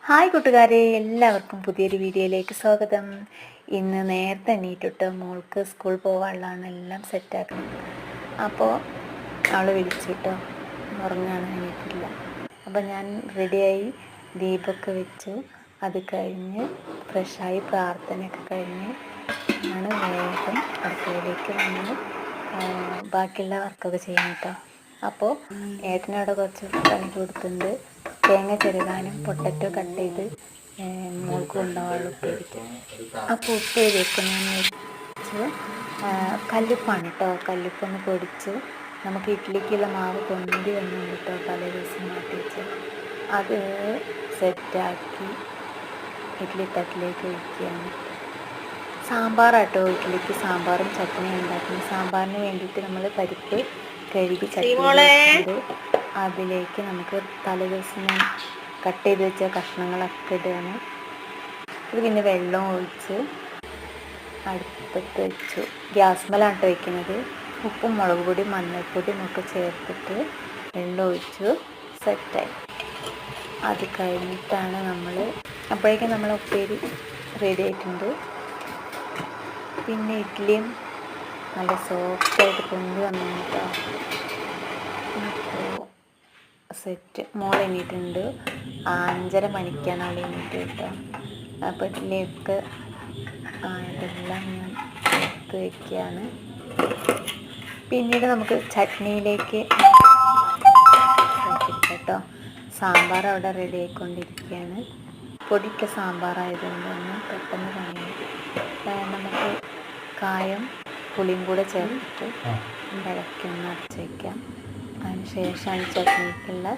Hi കൂട്ടുകാരെ, എല്ലാവർക്കും പുതിയൊരു വീഡിയോയിലേക്ക് സ്വാഗതം. ഇന്ന് നേരത്തെ എണീറ്റിട്ട് മോൾക്ക് സ്കൂൾ പോകാനുള്ളതാണ് എല്ലാം സെറ്റാക്കുന്നത്. അപ്പോൾ അവൾ വിളിച്ചിട്ടോ, ഉറങ്ങാണ്, എണീറ്റില്ല. അപ്പോൾ ഞാൻ റെഡിയായി ദീപമൊക്കെ വെച്ചു. അത് കഴിഞ്ഞ് ഫ്രഷായി പ്രാർത്ഥനയൊക്കെ കഴിഞ്ഞ് ആണ് വേഗം അടുക്കളയിലേക്ക് വന്ന് ബാക്കിയുള്ള വർക്കൊക്കെ ചെയ്യാൻ കേട്ടോ. അപ്പോൾ ഏട്ടനവിടെ കുറച്ച് പണി കൊടുത്തിട്ടുണ്ട്. തേങ്ങ ചെറുകാനും പൊട്ടറ്റോ കട്ട് ചെയ്ത് മോൾക്ക് കൊണ്ടുപോകാനുള്ള ഉപ്പേരിക്ക്. അപ്പോൾ ഉപ്പേരി വെക്കുന്നതെന്ന് വെച്ച് കല്ലുപ്പാണ് കേട്ടോ. കല്ലുപ്പൊന്ന് പൊടിച്ച് നമുക്ക് ഇഡ്ഡലിക്കുള്ള മാവ് കൊണ്ടി വന്നു കേട്ടോ, പല ദിവസം മാറ്റി വെച്ച് അത് സെറ്റാക്കി ഇഡ്ഡലി തട്ടിലേക്ക് ഒഴിക്കുകയാണ്. സാമ്പാറാട്ടോ, ഇഡ്ഡലിക്ക് സാമ്പാറും ചട്നിയും ഉണ്ടാക്കുന്നത്. സാമ്പാറിന് വേണ്ടിയിട്ട് നമ്മൾ പരിപ്പ് കഴുകി ചട്ടി അതിലേക്ക് നമുക്ക് തലേദിവസം കട്ട് ചെയ്ത് വെച്ച കഷ്ണങ്ങളൊക്കെ ഇടുകയാണ്. ഇത് പിന്നെ വെള്ളം ഒഴിച്ച് അടുപ്പത്ത് വെച്ചു. ഗ്യാസ്മലാണ് വയ്ക്കുന്നത്. ഉപ്പും മുളക് പൊടിയും മഞ്ഞൾപ്പൊടിയും ഒക്കെ ചേർത്തിട്ട് വെള്ളം ഒഴിച്ചു സെറ്റായി. അത് കഴിഞ്ഞിട്ടാണ് അപ്പോഴേക്കും നമ്മൾ ഉപ്പേരി റെഡി ആയിട്ടുണ്ട്. പിന്നെ ഇഡ്ഡലിയും നല്ല സോഫ്റ്റായിട്ട് പൊന്തി വന്നു കേട്ടോ. അപ്പോൾ സെറ്റ്. മോൾ എണീറ്റുണ്ട്. 5:30 മണിക്കാണ് അവൾ എണീറ്റ് കേട്ടോ. അപ്പോൾ ഇഡ്ഡലിയൊക്കെ ഇതെല്ലാം ഞാൻ എടുത്ത് വയ്ക്കുകയാണ്. പിന്നീട് നമുക്ക് ചട്നിയിലേക്ക് കേട്ടോ. സാമ്പാർ അവിടെ റെഡി ആയിക്കൊണ്ടിരിക്കുകയാണ്. പൊടിക്ക സാമ്പാറായതുകൊണ്ട് തന്നെ പെട്ടെന്ന് പണിയാണ്. നമുക്ക് കായം പുളിയും കൂടെ ചേർത്തിട്ട് ഇളക്കൊന്ന് അടച്ച് വയ്ക്കാം. അതിന് ശേഷമാണ് ചട്നിക്കുള്ള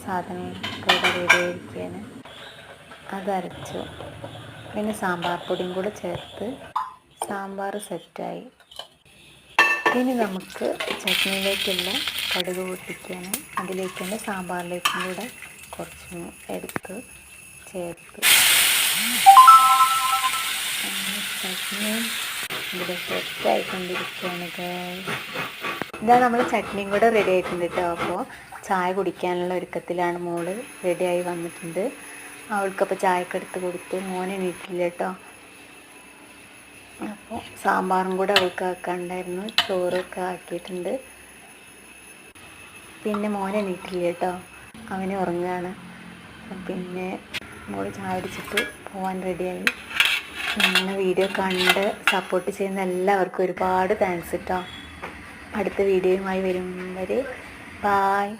സാധനങ്ങളൊക്കെ റെഡി ആയിരിക്കുകയാണ്. അതരച്ചു. പിന്നെ സാമ്പാർ പൊടിയും കൂടെ ചേർത്ത് സാമ്പാർ സെറ്റായി. ഇനി നമുക്ക് ചട്നിയിലേക്കുള്ള കടുക് പൊട്ടിക്കുകയാണ്. അതിലേക്ക് തന്നെ സാമ്പാറിലേക്കും കൂടെ കുറച്ച് എടുത്ത് ചേർത്ത് ചട്നിയും ഇവിടെ സെറ്റായിക്കൊണ്ടിരിക്കുകയാണ്. ഇതാ നമ്മൾ ചട്നിയും കൂടെ റെഡി ആയിട്ടുണ്ട് കേട്ടോ. അപ്പോൾ ചായ കുടിക്കാനുള്ള ഒരുക്കത്തിലാണ് മോള്. റെഡിയായി വന്നിട്ടുണ്ട്. അവൾക്കപ്പോൾ ചായയൊക്കെ എടുത്ത് കൊടുത്തു. മോനെ എണീറ്റില്ല കേട്ടോ. അപ്പോൾ സാമ്പാറും കൂടെ അവൾക്ക് ആക്കാനുണ്ടായിരുന്നു. ചോറൊക്കെ ആക്കിയിട്ടുണ്ട്. പിന്നെ മോനെ എണീറ്റില്ല കേട്ടോ, അവന് ഉറങ്ങുകയാണ്. പിന്നെ മോള് ചായ കുടിച്ചിട്ട് പോകാൻ റെഡിയായി. ഞങ്ങളുടെ വീഡിയോ കണ്ട് സപ്പോർട്ട് ചെയ്യുന്ന എല്ലാവർക്കും ഒരുപാട് താങ്ക്സ് കേട്ടോ. അടുത്ത വീഡിയോയുമായി വരും വരെ ബായ്.